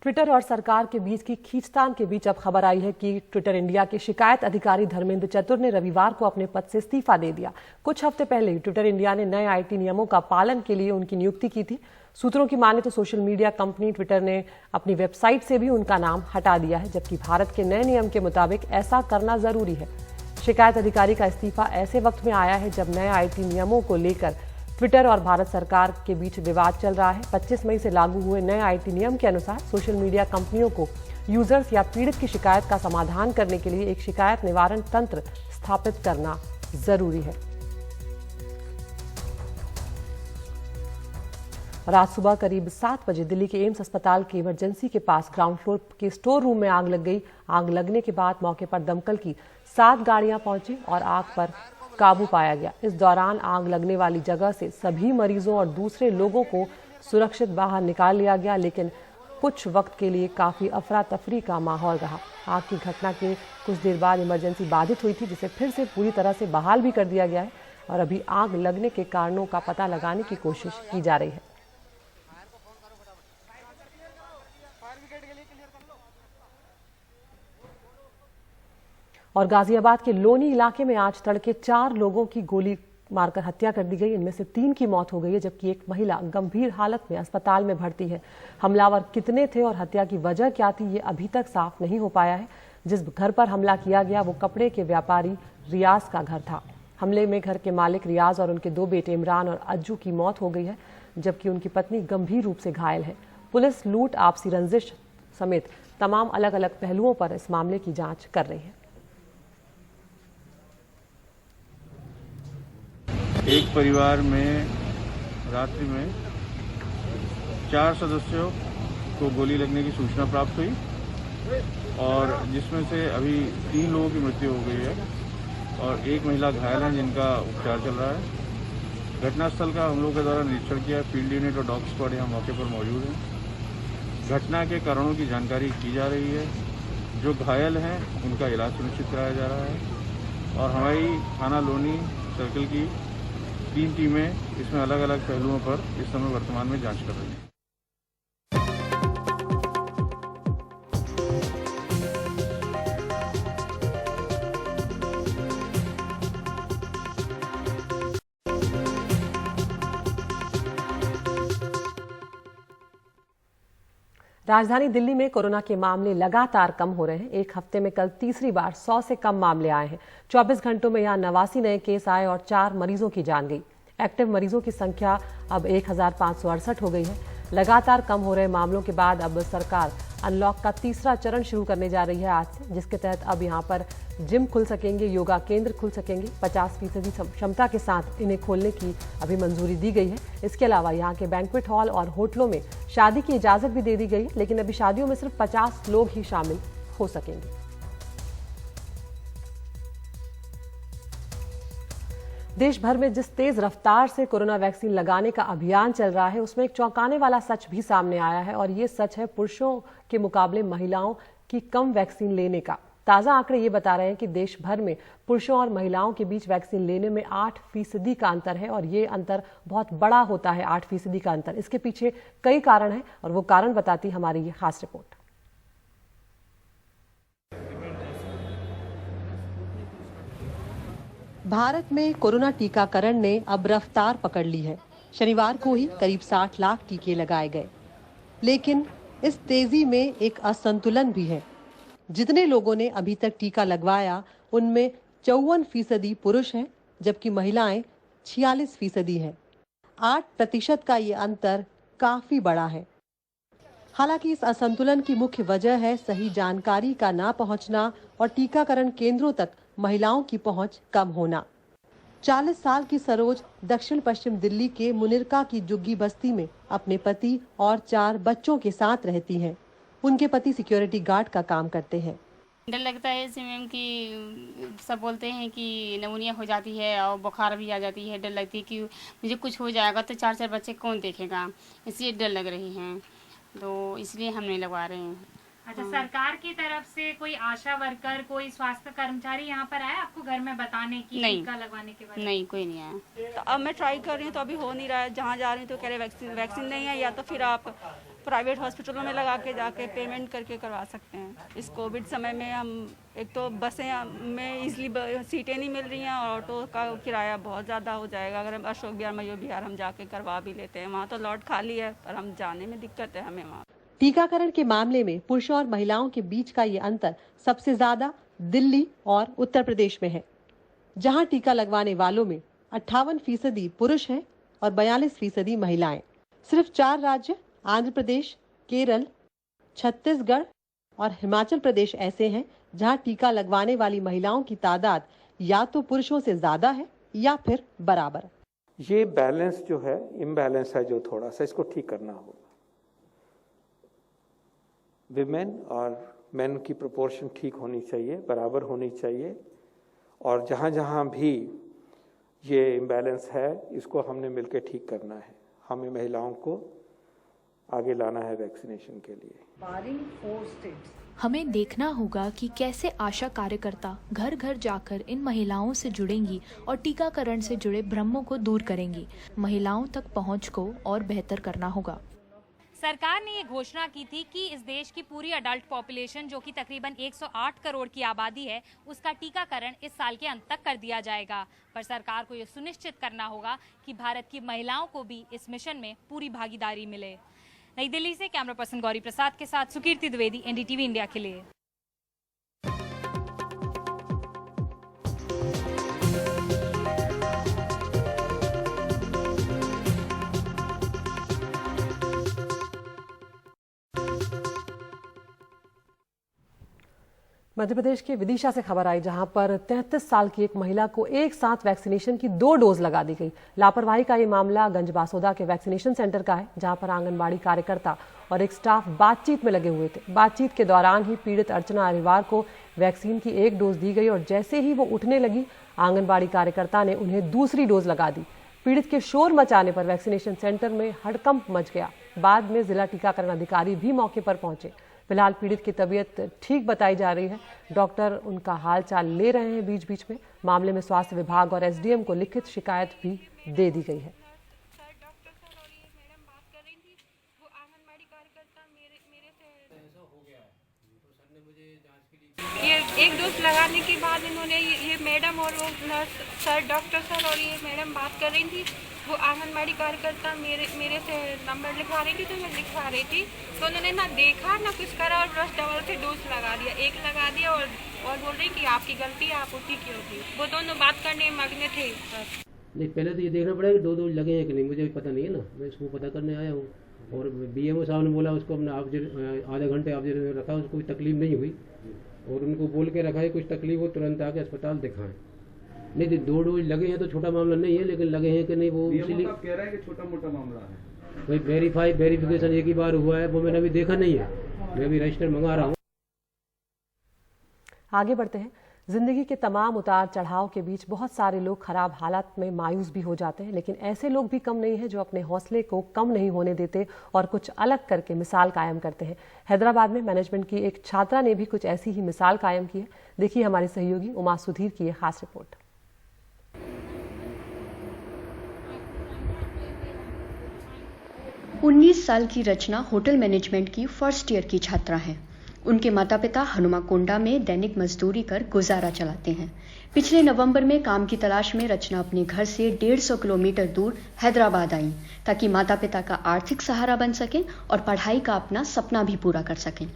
Twitter और सरकार के बीच की खींचतान के बीच अब खबर आई है कि ट्विटर इंडिया के शिकायत अधिकारी धर्मेंद्र चतुर ने रविवार को अपने पद से इस्तीफा दे दिया। कुछ हफ्ते पहले ट्विटर इंडिया ने नए आईटी नियमों का पालन के लिए उनकी नियुक्ति की थी। सूत्रों की माने तो सोशल मीडिया कंपनी ट्विटर ने अपनी वेबसाइट से भी उनका नाम हटा दिया है, जबकि भारत के नए नियम के मुताबिक ऐसा करना जरूरी है। शिकायत अधिकारी का इस्तीफा ऐसे वक्त में आया है जब नए आईटी नियमों को लेकर ट्विटर और भारत सरकार के बीच विवाद चल रहा है। 25 मई से लागू हुए नए आईटी नियम के अनुसार सोशल मीडिया कंपनियों को यूजर्स या पीड़ित की शिकायत का समाधान करने के लिए एक शिकायत निवारण तंत्र स्थापित करना जरूरी है। और आज सुबह करीब 7 बजे दिल्ली के एम्स अस्पताल के इमरजेंसी के पास ग्राउंड फ्लोर के स्टोर रूम में आग लग गई। आग लगने के बाद मौके पर दमकल की 7 गाड़ियां पहुंची और आग पर काबू पाया गया। इस दौरान आग लगने वाली जगह से सभी मरीजों और दूसरे लोगों को सुरक्षित बाहर निकाल लिया गया, लेकिन कुछ वक्त के लिए काफी अफरा तफरी का माहौल रहा। आग की घटना के कुछ देर बाद इमरजेंसी बाधित हुई थी, जिसे फिर से पूरी तरह से बहाल भी कर दिया गया है और अभी आग लगने के कारणों का पता लगाने की कोशिश की जा रही है। और गाजियाबाद के लोनी इलाके में आज तड़के 4 लोगों की गोली मारकर हत्या कर दी गई। इनमें से 3 की मौत हो गई है, जबकि एक महिला गंभीर हालत में अस्पताल में भर्ती है। हमलावर कितने थे और हत्या की वजह क्या थी, ये अभी तक साफ नहीं हो पाया है। जिस घर पर हमला किया गया वो कपड़े के व्यापारी रियाज का घर था। हमले में घर के मालिक रियाज और उनके 2 बेटे इमरान और अज्जू की मौत हो गई है, जबकि उनकी पत्नी गंभीर रूप से घायल है। पुलिस लूट, आपसी रंजिश समेत तमाम अलग अलग पहलुओं पर इस मामले की जांच कर रही है। एक परिवार में रात्रि में 4 सदस्यों को गोली लगने की सूचना प्राप्त हुई और जिसमें से अभी 3 लोगों की मृत्यु हो गई है और एक महिला घायल है जिनका उपचार चल रहा है। घटनास्थल का हम लोग के द्वारा निरीक्षण किया। फील्ड यूनिट और डॉग स्क्वाड यहाँ मौके पर मौजूद है। घटना के कारणों की जानकारी की जा रही है। जो घायल हैं उनका इलाज सुनिश्चित कराया जा रहा है और हमारी थाना लोनी सर्कल की 3 टीमें इसमें अलग अलग पहलुओं पर इस समय वर्तमान में जांच कर रही हैं। राजधानी दिल्ली में कोरोना के मामले लगातार कम हो रहे हैं। एक हफ्ते में कल तीसरी बार 100 से कम मामले आए हैं। 24 घंटों में यहां 89 नए केस आए और 4 मरीजों की जान गई। एक्टिव मरीजों की संख्या अब 1568 हो गई है। लगातार कम हो रहे मामलों के बाद अब सरकार अनलॉक का तीसरा चरण शुरू करने जा रही है आज से, जिसके तहत अब यहां पर जिम खुल सकेंगे, योगा केंद्र खुल सकेंगे। 50% क्षमता के साथ इन्हें खोलने की अभी मंजूरी दी गई है। इसके अलावा यहां के बैंक्वेट हॉल और होटलों में शादी की इजाजत भी दे दी गई है, लेकिन अभी शादियों में सिर्फ 50 लोग ही शामिल हो सकेंगे। देश भर में जिस तेज रफ्तार से कोरोना वैक्सीन लगाने का अभियान चल रहा है, उसमें एक चौंकाने वाला सच भी सामने आया है और ये सच है पुरुषों के मुकाबले महिलाओं की कम वैक्सीन लेने का। ताजा आंकड़े ये बता रहे हैं कि देश भर में पुरुषों और महिलाओं के बीच वैक्सीन लेने में 8% का अंतर है और ये अंतर बहुत बड़ा होता है। 8% का अंतर, इसके पीछे कई कारण हैं और वो कारण बताती हमारी ये खास रिपोर्ट। भारत में कोरोना टीकाकरण ने अब रफ्तार पकड़ ली है। शनिवार को ही करीब 60 लाख टीके लगाए गए, लेकिन इस तेजी में एक असंतुलन भी है। जितने लोगों ने अभी तक टीका लगवाया उनमें 54% पुरुष हैं, जबकि महिलाएं 46% हैं। 8% का ये अंतर काफी बड़ा है। हालांकि इस असंतुलन की मुख्य वजह है सही जानकारी का ना पहुंचना और टीकाकरण केंद्रों तक महिलाओं की पहुंच कम होना। 40 साल की सरोज दक्षिण पश्चिम दिल्ली के मुनिरका की जुग्गी बस्ती में अपने पति और 4 बच्चों के साथ रहती हैं। उनके पति सिक्योरिटी गार्ड का काम करते हैं। डर लगता है इससे मैम कि सब बोलते हैं कि निमोनिया हो जाती है और बुखार भी आ जाती है। डर लगती है कि मुझे कुछ हो जाएगा तो 4 बच्चे कौन देखेगा, इसलिए डर लग रही है, तो इसलिए हम नहीं लगवा रहे हैं। अच्छा, सरकार की तरफ से कोई आशा वर्कर, कोई स्वास्थ्य कर्मचारी यहाँ पर आया आपको घर में बताने की टीका लगवाने के बारे में? नहीं, कोई नहीं आया। तो अब मैं ट्राई कर रही हूँ तो अभी हो नहीं रहा है। जहाँ जा रही हूँ तो कह रहे वैक्सीन नहीं है, या तो फिर आप प्राइवेट हॉस्पिटलों में लगा के जाके पेमेंट करके करवा सकते हैं। इस कोविड समय में हम एक तो बसें में इजीली सीटें नहीं मिल रही हैं और ऑटो का किराया बहुत ज़्यादा हो जाएगा। अगर हम अशोक विहार मयूर विहार हम जाके करवा भी लेते हैं, वहाँ तो लॉट खाली है पर हम जाने में दिक्कत है हमें वहाँ। टीकाकरण के मामले में पुरुषों और महिलाओं के बीच का ये अंतर सबसे ज्यादा दिल्ली और उत्तर प्रदेश में है, जहां टीका लगवाने वालों में 58% पुरुष हैं और 42% महिलाएं। सिर्फ 4 राज्य आंध्र प्रदेश, केरल, छत्तीसगढ़ और हिमाचल प्रदेश ऐसे हैं जहां टीका लगवाने वाली महिलाओं की तादाद या तो पुरुषों से ज्यादा है या फिर बराबर। ये बैलेंस जो है, इम्बैलेंस है जो थोड़ा सा, इसको ठीक करना होगा। विमेन और मेन की प्रोपोर्शन ठीक होनी चाहिए, बराबर होनी चाहिए। और जहाँ जहाँ भी ये इम्बैलेंस है इसको हमने मिलकर ठीक करना है। हमें महिलाओं को आगे लाना है वैक्सीनेशन के लिए। हमें देखना होगा कि कैसे आशा कार्यकर्ता घर घर जाकर इन महिलाओं से जुड़ेंगी और टीकाकरण से जुड़े भ्रमों को दूर करेंगी। महिलाओं तक पहुंच को और बेहतर करना होगा। सरकार ने ये घोषणा की थी कि इस देश की पूरी अडल्ट पॉपुलेशन जो कि तकरीबन 108 करोड़ की आबादी है, उसका टीकाकरण इस साल के अंत तक कर दिया जाएगा। पर सरकार को ये सुनिश्चित करना होगा कि भारत की महिलाओं को भी इस मिशन में पूरी भागीदारी मिले। नई दिल्ली से कैमरा पर्सन गौरी प्रसाद के साथ सुकीर्ति द्विवेदी, एनडीटीवी इंडिया के लिए। मध्य प्रदेश के विदिशा से खबर आई, जहां पर 33 साल की एक महिला को एक साथ वैक्सीनेशन की 2 डोज लगा दी गई। लापरवाही का ये मामला गंजबासोदा के वैक्सीनेशन सेंटर का है, जहां पर आंगनबाड़ी कार्यकर्ता और एक स्टाफ बातचीत में लगे हुए थे। बातचीत के दौरान ही पीड़ित अर्चना अरिवार को वैक्सीन की 1 डोज दी गई और जैसे ही वो उठने लगी, आंगनबाड़ी कार्यकर्ता ने उन्हें दूसरी डोज लगा दी। पीड़ित के शोर मचाने पर वैक्सीनेशन सेंटर में हड़कंप मच गया। बाद में जिला टीकाकरण अधिकारी भी मौके पर पहुंचे। फिलहाल पीड़ित की तबीयत ठीक बताई जा रही है। डॉक्टर उनका हालचाल ले रहे हैं बीच बीच में। मामले में स्वास्थ्य विभाग और एसडीएम को लिखित शिकायत भी दे दी गई है। ये 1 डोज लगाने के बाद इन्होंने ये मैडम और वो नर्स सर, डॉक्टर सर और ये मैडम बात कर रही थी। वो आंगनबाड़ी कार्यकर्ता मेरे से नंबर लिखवा रही थी, तो मैं लिखवा रही थी, तो उन्होंने ना देखा ना कुछ करा और बस डबल से डोज लगा दिया। 1 लगा दिया और बोल रही कि आपकी गलती है, आप उठी क्यों थी। वो दोनों बात करने में मग्न थे। नहीं, पहले तो ये देखना पड़ेगा कि 2 डोज लगे हैं कि नहीं, मुझे पता नहीं है ना, मैं इसको पता करने आया हूँ। और बीएमओ साहब ने बोला उसको अपना आधा घंटे ऑब्जर्वेशन रखा, उसको कोई तकलीफ नहीं हुई और उनको बोल के रखा है कुछ तकलीफ हो तुरंत आके अस्पताल दिखाएं। नहीं तो 2 डोज लगे हैं तो छोटा मामला नहीं है, लेकिन लगे हैं कि नहीं वो इसीलिए कह रहा है कि छोटा मोटा मामला है। भाई वेरिफिकेशन एक ही बार हुआ है, वो मैंने अभी देखा नहीं है, मैं अभी रजिस्टर मंगा रहा हूँ। आगे बढ़ते हैं। जिंदगी के तमाम उतार चढ़ाव के बीच बहुत सारे लोग खराब हालात में मायूस भी हो जाते हैं, लेकिन ऐसे लोग भी कम नहीं हैं जो अपने हौसले को कम नहीं होने देते और कुछ अलग करके मिसाल कायम करते हैं। हैदराबाद में मैनेजमेंट की एक छात्रा ने भी कुछ ऐसी ही मिसाल कायम की है। देखिए हमारे सहयोगी उमा सुधीर की ये खास रिपोर्ट। उन्नीस साल की रचना होटल मैनेजमेंट की फर्स्ट ईयर की छात्रा है। उनके माता पिता हनुमाकोंडा में दैनिक मजदूरी कर गुजारा चलाते हैं। पिछले नवंबर में काम की तलाश में रचना अपने घर से 150 किलोमीटर दूर हैदराबाद आई, ताकि माता पिता का आर्थिक सहारा बन सकें और पढ़ाई का अपना सपना भी पूरा कर सकें।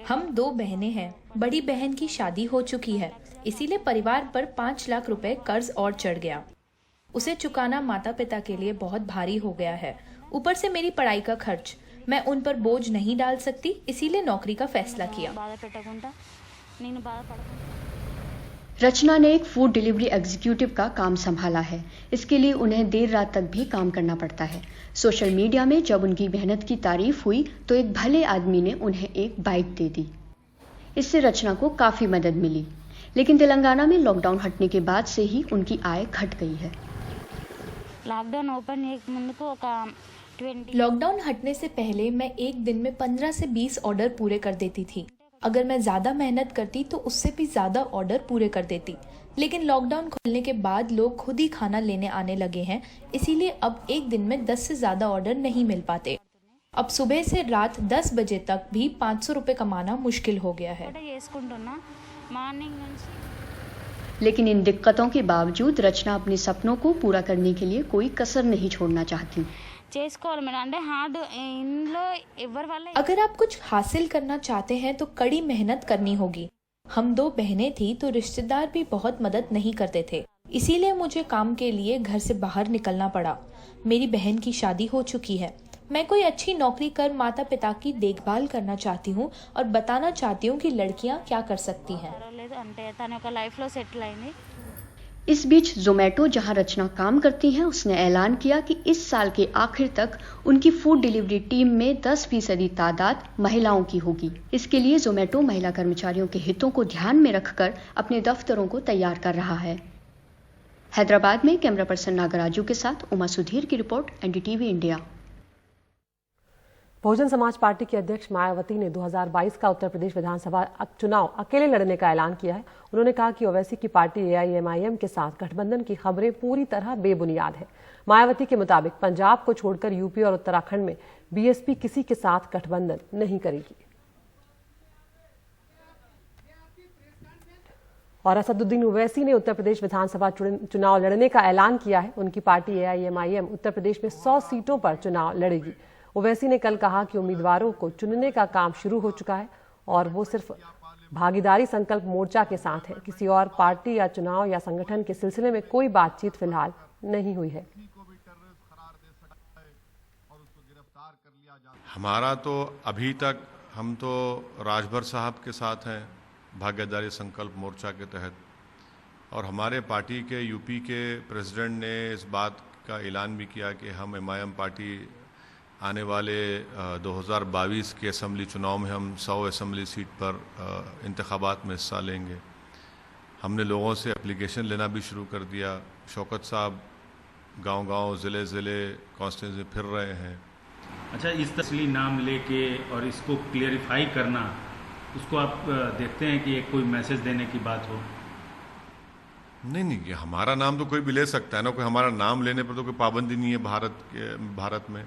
हम 2 बहनें हैं। बड़ी बहन की शादी हो चुकी है, इसीलिए परिवार पर 5 लाख रुपए कर्ज और चढ़ गया। उसे चुकाना माता पिता के लिए बहुत भारी हो गया है। ऊपर से मेरी पढ़ाई का खर्च, मैं उन पर बोझ नहीं डाल सकती, इसीलिए नौकरी का फैसला किया। रचना ने एक फूड डिलीवरी एग्जीक्यूटिव का काम संभाला है। इसके लिए उन्हें देर रात तक भी काम करना पड़ता है। सोशल मीडिया में जब उनकी मेहनत की तारीफ हुई तो एक भले आदमी ने उन्हें एक बाइक दे दी। इससे रचना को काफी मदद मिली, लेकिन तेलंगाना में लॉकडाउन हटने के बाद से ही उनकी आय घट गई है। लॉकडाउन हटने से पहले मैं एक दिन में 15 से 20 ऑर्डर पूरे कर देती थी। अगर मैं ज़्यादा मेहनत करती तो उससे भी ज़्यादा ऑर्डर पूरे कर देती, लेकिन लॉकडाउन खुलने के बाद लोग खुद ही खाना लेने आने लगे हैं, इसीलिए अब एक दिन में 10 से ज़्यादा ऑर्डर नहीं मिल पाते। अब सुबह से रात 10 बजे तक भी 500 रुपये कमाना मुश्किल हो गया है। लेकिन इन दिक्कतों के बावजूद रचना अपने सपनों को पूरा करने के लिए कोई कसर नहीं छोड़ना चाहती। अगर आप कुछ हासिल करना चाहते हैं तो कड़ी मेहनत करनी होगी। हम 2 बहनें थी तो रिश्तेदार भी बहुत मदद नहीं करते थे, इसीलिए मुझे काम के लिए घर से बाहर निकलना पड़ा। मेरी बहन की शादी हो चुकी है। मैं कोई अच्छी नौकरी कर माता पिता की देखभाल करना चाहती हूँ और बताना चाहती हूँ कि लड़कियाँ क्या कर सकती हैं। इस बीच जोमेटो, जहां रचना काम करती हैं, उसने ऐलान किया कि इस साल के आखिर तक उनकी फूड डिलीवरी टीम में 10% तादाद महिलाओं की होगी। इसके लिए जोमेटो महिला कर्मचारियों के हितों को ध्यान में रखकर अपने दफ्तरों को तैयार कर रहा है। हैदराबाद में कैमरा पर्सन नागराजू के साथ उमा सुधीर की report, NDTV India. Bahujan Samaj party की अध्यक्ष मायावती ने 2022 का उत्तर प्रदेश विधानसभा चुनाव अकेले लड़ने का ऐलान किया है। उन्होंने कहा कि ओवैसी की पार्टी AIMIM के साथ गठबंधन की खबरें पूरी तरह बेबुनियाद है। मायावती के मुताबिक पंजाब को छोड़कर यूपी और उत्तराखंड में BSP किसी के साथ गठबंधन नहीं करेगी। और असदुद्दीन ओवैसी ने उत्तर प्रदेश विधानसभा चुनाव लड़ने का ऐलान किया है। उनकी पार्टी AIMIM उत्तर प्रदेश में 100 सीटों पर चुनाव लड़ेगी। ओवैसी ने कल कहा कि उम्मीदवारों को चुनने का काम शुरू हो चुका है और वो सिर्फ भागीदारी संकल्प मोर्चा के साथ है। किसी और पार्टी या चुनाव या संगठन के सिलसिले में कोई बातचीत फिलहाल नहीं हुई है। हमारा तो अभी तक हम तो राजभर साहब के साथ हैं भागीदारी संकल्प मोर्चा के तहत, और हमारे पार्टी के यूपी के प्रेसिडेंट ने इस बात का ऐलान भी किया कि हम MIM पार्टी आने वाले 2022 के असम्बली चुनाव में हम 100 असम्बली सीट पर इंतखाबात में हिस्सा लेंगे। हमने लोगों से एप्लीकेशन लेना भी शुरू कर दिया। शौकत साहब गांव-गांव, ज़िले-ज़िले, कॉन्स्टिट्यूंसी में फिर रहे हैं। अच्छा, इस तस्ली नाम लेके और इसको क्लियरिफाई करना, उसको आप देखते हैं कि एक कोई मैसेज देने की बात हो? नहीं, हमारा नाम तो कोई भी ले सकता है ना, कोई हमारा नाम लेने पर तो कोई पाबंदी नहीं है भारत में।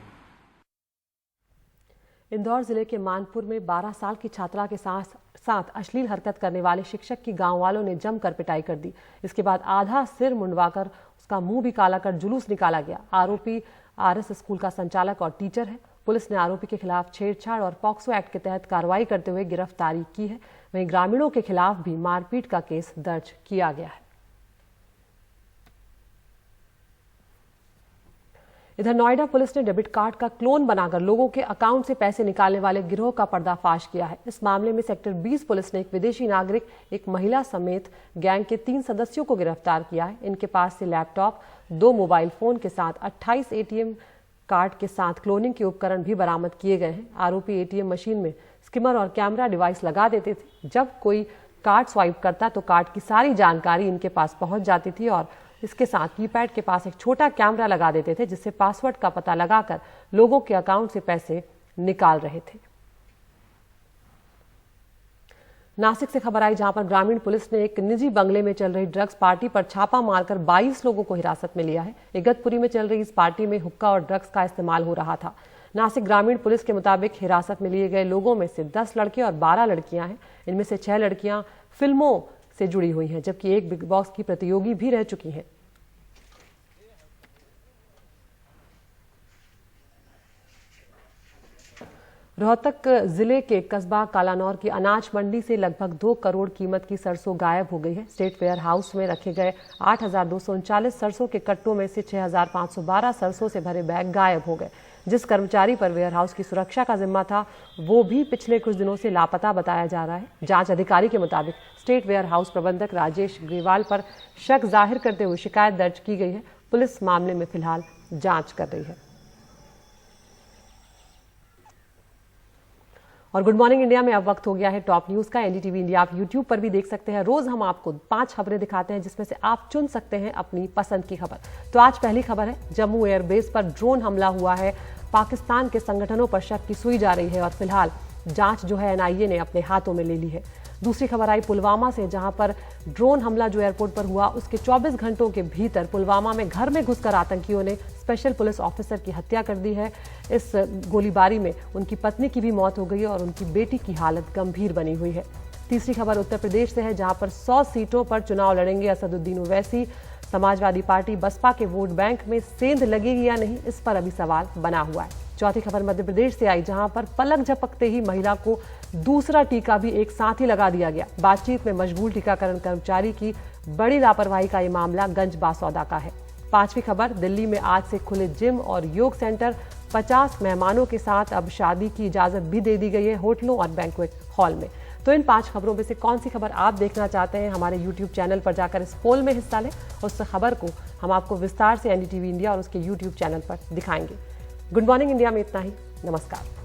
इंदौर जिले के मानपुर में 12 साल की छात्रा के साथ अश्लील हरकत करने वाले शिक्षक की गांव वालों ने जमकर पिटाई कर दी। इसके बाद आधा सिर मुंडवाकर उसका मुंह भी काला कर जुलूस निकाला गया। आरोपी RS स्कूल का संचालक और टीचर है। पुलिस ने आरोपी के खिलाफ छेड़छाड़ और पॉक्सो एक्ट के तहत कार्रवाई करते हुए गिरफ्तारी की है। वहीं ग्रामीणों के खिलाफ भी मारपीट का केस दर्ज किया गया है। इधर नोएडा पुलिस ने डेबिट कार्ड का क्लोन बनाकर लोगों के अकाउंट से पैसे निकालने वाले गिरोह का पर्दाफाश किया है। इस मामले में सेक्टर 20 पुलिस ने एक विदेशी नागरिक, एक महिला समेत गैंग के 3 सदस्यों को गिरफ्तार किया है। इनके पास से लैपटॉप, 2 मोबाइल फोन के साथ 28 ATM कार्ड के साथ क्लोनिंग के उपकरण भी बरामद किए गए हैं। आरोपी ATM मशीन में स्किमर और कैमरा डिवाइस लगा देते थे। जब कोई कार्ड स्वाइप करता तो कार्ड की सारी जानकारी इनके पास पहुंच जाती थी और इसके साथ कीपैड के पास एक छोटा कैमरा लगा देते थे, जिससे पासवर्ड का पता लगाकर लोगों के अकाउंट से पैसे निकाल रहे थे। नासिक से खबर आई, जहां पर ग्रामीण पुलिस ने एक निजी बंगले में चल रही ड्रग्स पार्टी पर छापा मारकर 22 लोगों को हिरासत में लिया है। इगतपुरी में चल रही इस पार्टी में हुक्का और ड्रग्स का इस्तेमाल हो रहा था। नासिक ग्रामीण पुलिस के मुताबिक हिरासत में लिए गए लोगों में से 10 लड़के और 12 लड़कियां हैं। इनमें से 6 लड़कियां फिल्मों से जुड़ी हुई हैं, जबकि एक बिग बॉस की प्रतियोगी भी रह चुकी हैं। रोहतक जिले के कस्बा कालानौर की अनाज मंडी से लगभग 2 करोड़ कीमत की सरसों गायब हो गई है। स्टेट वेयर हाउस में रखे गए 8,239 सरसों के कट्टों में से 6,512 सरसों से भरे बैग गायब हो गए। जिस कर्मचारी पर वेयर हाउस की सुरक्षा का जिम्मा था, वो भी पिछले कुछ दिनों से लापता बताया जा रहा है। जांच अधिकारी के मुताबिक स्टेट वेयर हाउस प्रबंधक राजेश ग्रेवाल पर शक जाहिर करते हुए शिकायत दर्ज की गई है। पुलिस मामले में फिलहाल जांच कर रही है। और गुड मॉर्निंग इंडिया में अब वक्त हो गया है टॉप न्यूज का। एनडीटीवी इंडिया आप यूट्यूब पर भी देख सकते हैं। रोज हम आपको 5 खबरें दिखाते हैं, जिसमें से आप चुन सकते हैं अपनी पसंद की खबर। तो आज पहली खबर है, जम्मू एयरबेस पर ड्रोन हमला हुआ है। पाकिस्तान के संगठनों पर शक की सुई जा रही है और फिलहाल जांच जो है एनआईए ने अपने हाथों में ले ली है। दूसरी खबर आई पुलवामा से, जहां पर ड्रोन हमला जो एयरपोर्ट पर हुआ उसके 24 घंटों के भीतर पुलवामा में घर में घुसकर आतंकियों ने स्पेशल पुलिस ऑफिसर की हत्या कर दी है। इस गोलीबारी में उनकी पत्नी की भी मौत हो गई और उनकी बेटी की हालत गंभीर बनी हुई है। तीसरी खबर उत्तर प्रदेश से है, जहां पर 100 सीटों पर चुनाव लड़ेंगे असदुद्दीन ओवैसी। समाजवादी पार्टी बसपा के वोट बैंक में सेंध लगेगी या नहीं, इस पर अभी सवाल बना हुआ है। चौथी खबर मध्य प्रदेश से आई, जहां पर पलक झपकते ही महिला को दूसरा टीका भी एक साथ ही लगा दिया गया। बातचीत में मशगूल टीकाकरण कर्मचारी की बड़ी लापरवाही का ये मामला गंज बासौदा का है। पांचवी खबर, दिल्ली में आज से खुले जिम और योग सेंटर। 50 मेहमानों के साथ अब शादी की इजाजत भी दे दी गई है होटलों और बैंक्वेट हॉल में। तो इन 5 खबरों में से कौन सी खबर आप देखना चाहते हैं, हमारे YouTube चैनल पर जाकर इस पोल में हिस्सा लें। उस खबर को हम आपको विस्तार से एनडीटीवी इंडिया और उसके YouTube चैनल पर दिखाएंगे। गुड मॉर्निंग इंडिया में इतना ही। नमस्कार।